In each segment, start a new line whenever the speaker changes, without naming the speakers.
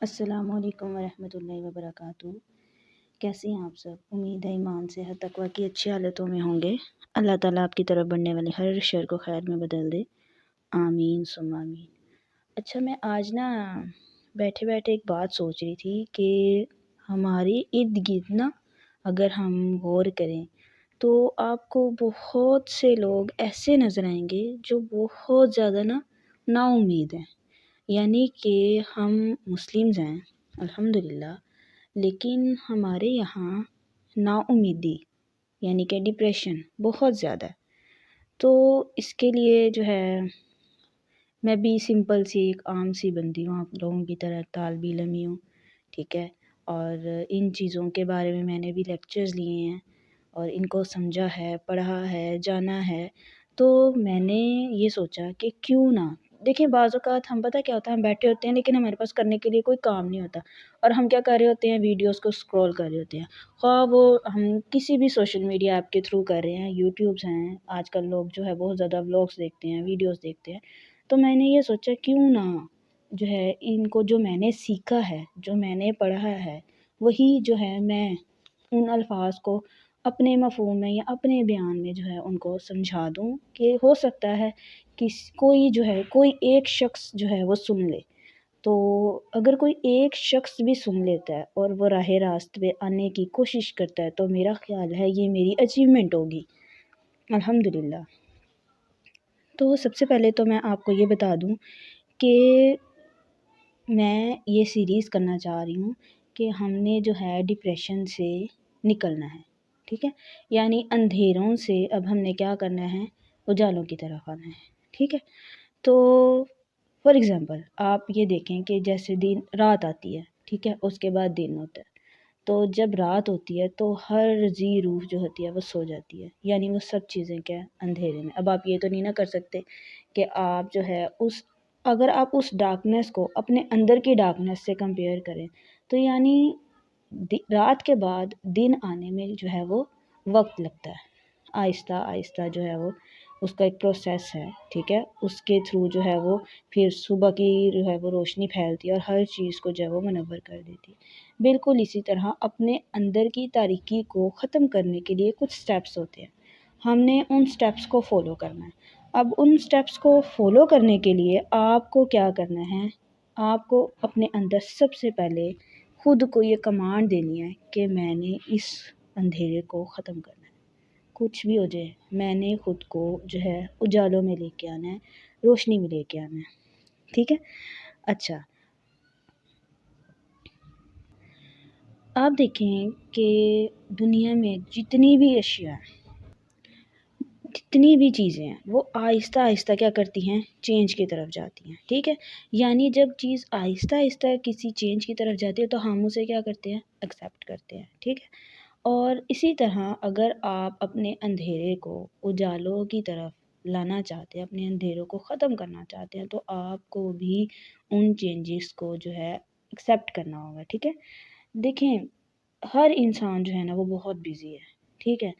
السلام علیکم ورحمۃ اللہ وبرکاتہ۔ کیسے ہیں آپ سب؟ امید ہے ایمان صحت تقویٰ کی اچھی حالتوں میں ہوں گے۔ اللہ تعالیٰ آپ کی طرف بڑھنے والے ہر شر کو خیر میں بدل دے، آمین ثم آمین۔ اچھا، میں آج بیٹھے بیٹھے ایک بات سوچ رہی تھی کہ ہمارے ارد گرد اگر ہم غور کریں تو آپ کو بہت سے لوگ ایسے نظر آئیں گے جو بہت زیادہ نا امید ہیں۔ یعنی کہ ہم مسلمز ہیں الحمدللہ، لیکن ہمارے یہاں نا امیدی یعنی کہ ڈپریشن بہت زیادہ ہے۔ تو اس کے لیے جو ہے میں بھی سمپل سی ایک عام سی بندی ہوں، آپ لوگوں کی طرح طالب علم ہی ہوں، ٹھیک ہے، اور ان چیزوں کے بارے میں نے بھی لیکچرز لیے ہیں اور ان کو سمجھا ہے، پڑھا ہے، جانا ہے۔ تو میں نے یہ سوچا کہ کیوں نہ دیکھیں، بعض اوقات ہم پتہ کیا ہوتا ہے، ہم بیٹھے ہوتے ہیں لیکن ہمارے پاس کرنے کے لیے کوئی کام نہیں ہوتا، اور ہم کیا کر رہے ہوتے ہیں، ویڈیوز کو سکرول کر رہے ہوتے ہیں، خواہ وہ ہم کسی بھی سوشل میڈیا ایپ کے تھرو کر رہے ہیں، یوٹیوبس ہیں، آج کل لوگ جو ہے بہت زیادہ ولاگس دیکھتے ہیں، ویڈیوز دیکھتے ہیں۔ تو میں نے یہ سوچا کیوں نہ جو ہے ان کو جو میں نے سیکھا ہے، جو میں نے پڑھا ہے، وہی جو ہے میں ان الفاظ کو اپنے مفہوم میں یا اپنے بیان میں جو ہے ان کو سمجھا دوں کہ ہو سکتا ہے کہ کوئی ایک شخص جو ہے وہ سن لے۔ تو اگر کوئی ایک شخص بھی سن لیتا ہے اور وہ راہ راست پہ آنے کی کوشش کرتا ہے تو میرا خیال ہے یہ میری اچیومنٹ ہوگی الحمدللہ۔ تو سب سے پہلے تو میں آپ کو یہ بتا دوں کہ میں یہ سیریز کرنا چاہ رہی ہوں کہ ہم نے جو ہے ڈپریشن سے نکلنا ہے، ٹھیک ہے، یعنی اندھیروں سے اب ہم نے کیا کرنا ہے، اجالوں کی طرف آنا ہے، ٹھیک ہے۔ تو فار ایگزامپل آپ یہ دیکھیں کہ جیسے رات آتی ہے، ٹھیک ہے، اس کے بعد دن ہوتا ہے۔ تو جب رات ہوتی ہے تو ہر ذی روح جو ہوتی ہے وہ سو جاتی ہے، یعنی وہ سب چیزیں کیا اندھیرے میں۔ اب آپ یہ تو نہیں کر سکتے کہ آپ جو ہے اگر آپ اس ڈارکنیس کو اپنے اندر کی ڈارکنیس سے کمپیئر کریں تو یعنی رات کے بعد دن آنے میں جو ہے وہ وقت لگتا ہے، آہستہ آہستہ جو ہے وہ اس کا ایک پروسیس ہے، ٹھیک ہے، اس کے تھرو جو ہے وہ پھر صبح کی جو ہے وہ روشنی پھیلتی ہے اور ہر چیز کو جو ہے وہ منور کر دیتی ہے۔ بالکل اسی طرح اپنے اندر کی تاریکی کو ختم کرنے کے لیے کچھ سٹیپس ہوتے ہیں، ہم نے ان سٹیپس کو فالو کرنا ہے۔ اب ان سٹیپس کو فالو کرنے کے لیے آپ کو کیا کرنا ہے، آپ کو اپنے اندر سب سے پہلے خود کو یہ کمانڈ دینی ہے کہ میں نے اس اندھیرے کو ختم کرنا ہے، کچھ بھی ہو جائے میں نے خود کو جو ہے اجالوں میں لے کے آنا ہے، روشنی میں لے کے آنا ہے، ٹھیک ہے۔ اچھا، آپ دیکھیں کہ دنیا میں جتنی بھی اشیاء ہیں، جتنی بھی چیزیں ہیں، وہ آہستہ آہستہ کیا کرتی ہیں، چینج کی طرف جاتی ہیں، ٹھیک ہے۔ یعنی جب چیز آہستہ آہستہ کسی چینج کی طرف جاتی ہے تو ہم اسے کیا کرتے ہیں، ایکسیپٹ کرتے ہیں، ٹھیک ہے۔ اور اسی طرح اگر آپ اپنے اندھیرے کو اجالوں کی طرف لانا چاہتے ہیں، اپنے اندھیروں کو ختم کرنا چاہتے ہیں، تو آپ کو بھی ان چینجز کو جو ہے ایکسیپٹ کرنا ہوگا، ٹھیک ہے۔ دیکھیں، ہر انسان جو ہے وہ بہت بیزی ہے، ٹھیک ہے۔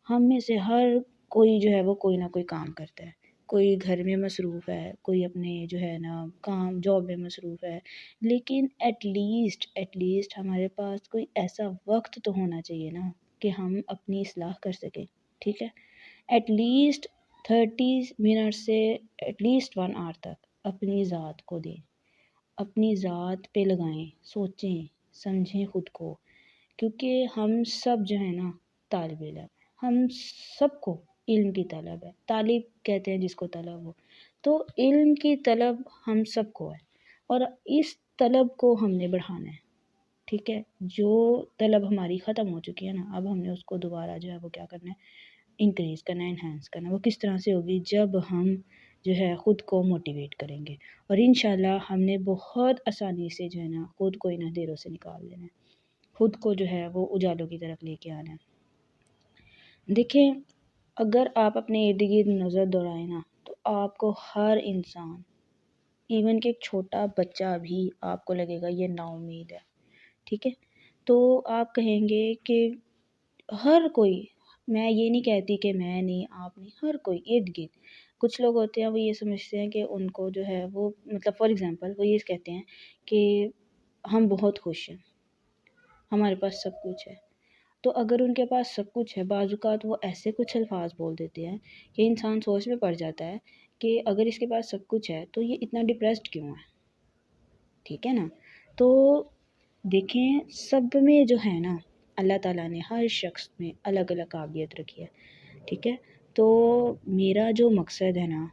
ہم میں سے ہر کوئی جو ہے وہ کوئی نہ کوئی کام کرتا ہے، کوئی گھر میں مصروف ہے، کوئی اپنے جو ہے کام جاب میں مصروف ہے، لیکن ایٹ لیسٹ ہمارے پاس کوئی ایسا وقت تو ہونا چاہیے کہ ہم اپنی اصلاح کر سکیں، ٹھیک ہے۔ ایٹ لیسٹ 30 منٹ سے ایٹ لیسٹ 1 آور تک اپنی ذات کو دیں، اپنی ذات پہ لگائیں، سوچیں سمجھیں خود کو، کیونکہ ہم سب جو ہے طالب علم، ہم سب کو علم کی طلب ہے، طالب کہتے ہیں جس کو طلب ہو، تو علم کی طلب ہم سب کو ہے، اور اس طلب کو ہم نے بڑھانا ہے، ٹھیک ہے۔ جو طلب ہماری ختم ہو چکی ہے اب ہم نے اس کو دوبارہ جو ہے وہ کیا کرنا ہے، انکریز کرنا ہے، انہینس کرنا ہے۔ وہ کس طرح سے ہوگی، جب ہم جو ہے خود کو موٹیویٹ کریں گے، اور انشاءاللہ ہم نے بہت آسانی سے جو ہے خود کو ان اندھیروں سے نکال لینا ہے، خود کو جو ہے وہ اجالوں کی طرف لے کے آنا ہے۔ دیکھیں، اگر آپ اپنے ارد گرد نظر دوڑائیں تو آپ کو ہر انسان، ایون کہ ایک چھوٹا بچہ بھی آپ کو لگے گا یہ نا امید ہے، ٹھیک ہے۔ تو آپ کہیں گے کہ ہر کوئی، میں یہ نہیں کہتی کہ میں نہیں، آپ نہیں، ہر کوئی ارد گرد، کچھ لوگ ہوتے ہیں وہ یہ سمجھتے ہیں کہ ان کو جو ہے وہ مطلب فار ایگزامپل وہ یہ کہتے ہیں کہ ہم بہت خوش ہیں، ہمارے پاس سب کچھ ہے، تو اگر ان کے پاس سب کچھ ہے، بعض اوقات وہ ایسے کچھ الفاظ بول دیتے ہیں کہ انسان سوچ میں پڑ جاتا ہے کہ اگر اس کے پاس سب کچھ ہے تو یہ اتنا ڈپریسڈ کیوں ہے، ٹھیک ہے نا؟ تو دیکھیں، سب میں جو ہے نا اللہ تعالیٰ نے ہر شخص میں الگ الگ قابلیت رکھی ہے، ٹھیک ہے؟ تو میرا جو مقصد ہے نا،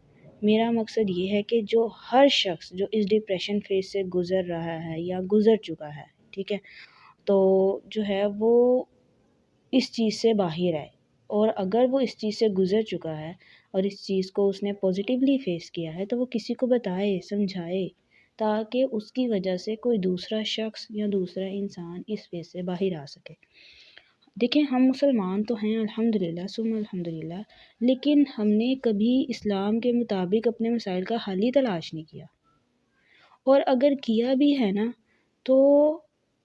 میرا مقصد یہ ہے کہ جو ہر شخص جو اس ڈپریشن فیز سے گزر رہا ہے یا گزر چکا ہے، ٹھیک ہے، تو جو ہے وہ اس چیز سے باہر آئے، اور اگر وہ اس چیز سے گزر چکا ہے اور اس چیز کو اس نے پازیٹیولی فیس کیا ہے تو وہ کسی کو بتائے، سمجھائے، تاکہ اس کی وجہ سے کوئی دوسرا شخص یا دوسرا انسان اس فیز سے باہر آ سکے۔ دیکھیں، ہم مسلمان تو ہیں الحمدللہ ثم الحمدللہ، لیکن ہم نے کبھی اسلام کے مطابق اپنے مسائل کا حل ہی تلاش نہیں کیا، اور اگر کیا بھی ہے نا تو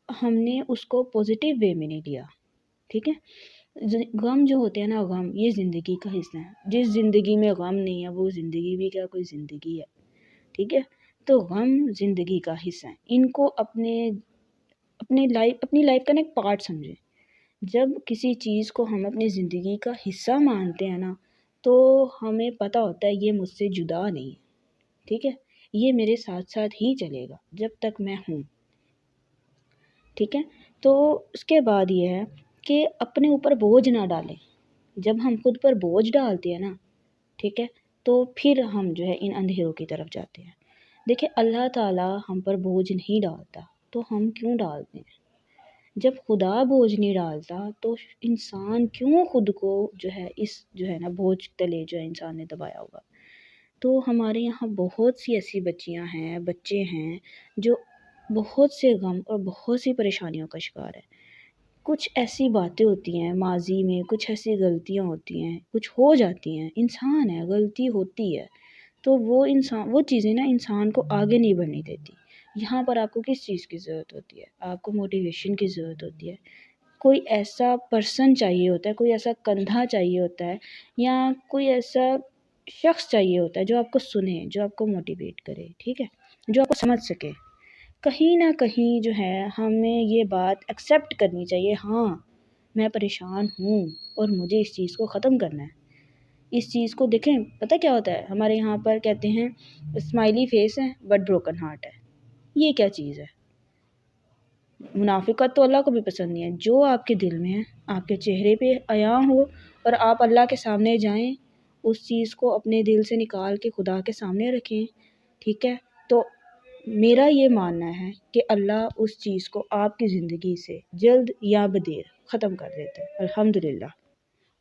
ہم نے اس کو پازیٹیو وے میں نہیں لیا، ٹھیک ہے؟ غم جو ہوتے ہیں نا، غم یہ زندگی کا حصہ ہے، جس زندگی میں غم نہیں ہے وہ زندگی بھی کیا کوئی زندگی ہے، ٹھیک ہے؟ تو غم زندگی کا حصہ ہے، ان کو اپنی لائف کا نا ایک پارٹ سمجھیں۔ جب کسی چیز کو ہم اپنی زندگی کا حصہ مانتے ہیں نا تو ہمیں پتہ ہوتا ہے یہ مجھ سے جدا نہیں ہے، ٹھیک ہے، یہ میرے ساتھ ساتھ ہی چلے گا جب تک میں ہوں، ٹھیک ہے؟ تو اس کے بعد یہ ہے کہ اپنے اوپر بوجھ نہ ڈالیں۔ جب ہم خود پر بوجھ ڈالتے ہیں نا، ٹھیک ہے، تو پھر ہم جو ہے ان اندھیروں کی طرف جاتے ہیں۔ دیکھیں، اللہ تعالیٰ ہم پر بوجھ نہیں ڈالتا تو ہم کیوں ڈالتے ہیں؟ جب خدا بوجھ نہیں ڈالتا تو انسان کیوں خود کو جو ہے اس جو ہے نا بوجھ تلے جو ہے انسان نے دبایا ہوگا؟ تو ہمارے یہاں بہت سی ایسی بچیاں ہیں، بچے ہیں جو بہت سے غم اور بہت سی پریشانیوں کا شکار ہے۔ کچھ ایسی باتیں ہوتی ہیں ماضی میں، کچھ ایسی غلطیاں ہوتی ہیں، کچھ ہو جاتی ہیں، انسان ہے، غلطی ہوتی ہے، تو وہ چیزیں نا انسان کو آگے نہیں بڑھنے دیتی۔ یہاں پر آپ کو کس چیز کی ضرورت ہوتی ہے؟ آپ کو موٹیویشن کی ضرورت ہوتی ہے، کوئی ایسا پرسن چاہیے ہوتا ہے، کوئی ایسا کندھا چاہیے ہوتا ہے، یا کوئی ایسا شخص چاہیے ہوتا ہے جو آپ کو سنے، جو آپ کو موٹیویٹ کرے، ٹھیک ہے، جو آپ کو سمجھ سکے۔ کہیں نہ کہیں جو ہے ہمیں یہ بات ایکسیپٹ کرنی چاہیے، ہاں میں پریشان ہوں اور مجھے اس چیز کو ختم کرنا ہے۔ اس چیز کو دیکھیں، پتہ کیا ہوتا ہے، ہمارے یہاں پر کہتے ہیں اسمائلی فیس ہے بٹ بروکن ہارٹ ہے۔ یہ کیا چیز ہے؟ منافقت تو اللہ کو بھی پسند نہیں ہے۔ جو آپ کے دل میں ہے، آپ کے چہرے پہ عیاں ہو اور آپ اللہ کے سامنے جائیں، اس چیز کو اپنے دل سے نکال کے خدا کے سامنے رکھیں، ٹھیک ہے، تو میرا یہ ماننا ہے کہ اللہ اس چیز کو آپ کی زندگی سے جلد یا بدیر ختم کر دیتا ہے، الحمدللہ۔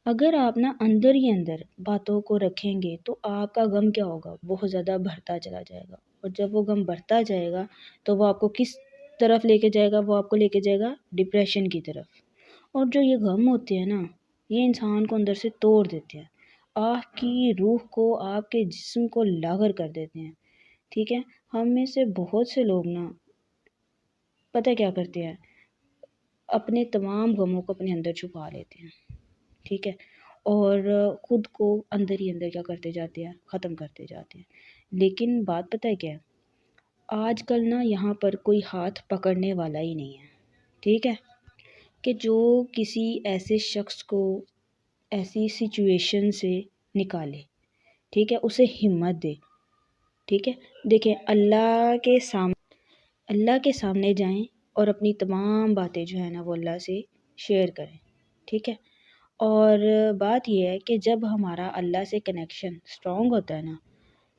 اگر آپ نا اندر ہی اندر باتوں کو رکھیں گے تو آپ کا غم کیا ہوگا؟ بہت زیادہ بڑھتا چلا جائے گا، اور جب وہ غم بڑھتا جائے گا تو وہ آپ کو کس طرف لے کے جائے گا؟ وہ آپ کو لے کے جائے گا ڈپریشن کی طرف۔ اور جو یہ غم ہوتے ہیں نا، یہ انسان کو اندر سے توڑ دیتے ہیں، آپ کی روح کو، آپ کے جسم کو لاغر کر دیتے ہیں، ٹھیک ہے؟ ہم میں سے بہت سے لوگ نا پتہ کیا کرتے ہیں، اپنے تمام غموں کو اپنے اندر چھپا لیتے ہیں، ٹھیک ہے، اور خود کو اندر ہی اندر کیا کرتے جاتے ہیں؟ ختم کرتے جاتے ہیں۔ لیکن بات پتہ ہے کیا ہے؟ آج کل نا یہاں پر کوئی ہاتھ پکڑنے والا ہی نہیں ہے، ٹھیک ہے، کہ جو کسی ایسے شخص کو ایسی سچویشن سے نکالے، ٹھیک ہے، اسے ہمت دے، ٹھیک ہے۔ دیکھیں، اللہ کے سامنے جائیں اور اپنی تمام باتیں جو ہے نا وہ اللہ سے شیئر کریں، ٹھیک ہے۔ اور بات یہ ہے کہ جب ہمارا اللہ سے کنیکشن اسٹرانگ ہوتا ہے نا،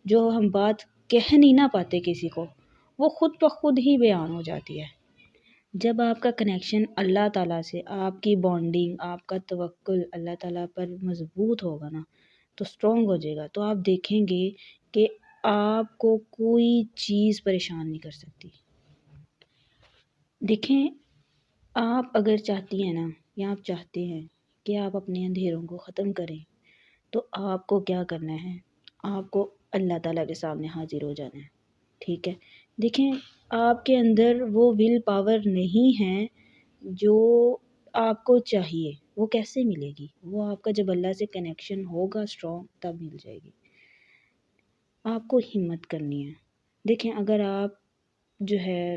جو ہم بات کہہ نہیں نہ پاتے کسی کو، وہ خود بخود ہی بیان ہو جاتی ہے۔ جب آپ کا کنیکشن اللہ تعالیٰ سے، آپ کی بانڈنگ، آپ کا توکل اللہ تعالیٰ پر مضبوط ہوگا نا، تو اسٹرانگ ہو جائے گا، تو آپ دیکھیں گے کہ آپ کو کوئی چیز پریشان نہیں کر سکتی۔ دیکھیں، آپ اگر چاہتی ہیں نا، یا آپ چاہتے ہیں کہ آپ اپنے اندھیروں کو ختم کریں، تو آپ کو کیا کرنا ہے؟ آپ کو اللہ تعالیٰ کے سامنے حاضر ہو جانا ہے، ٹھیک ہے۔ دیکھیں، آپ کے اندر وہ ول پاور نہیں ہے جو آپ کو چاہیے، وہ کیسے ملے گی؟ وہ آپ کا جب اللہ سے کنیکشن ہوگا اسٹرانگ، تب مل جائے گی۔ آپ کو ہمت کرنی ہے۔ دیکھیں، اگر آپ جو ہے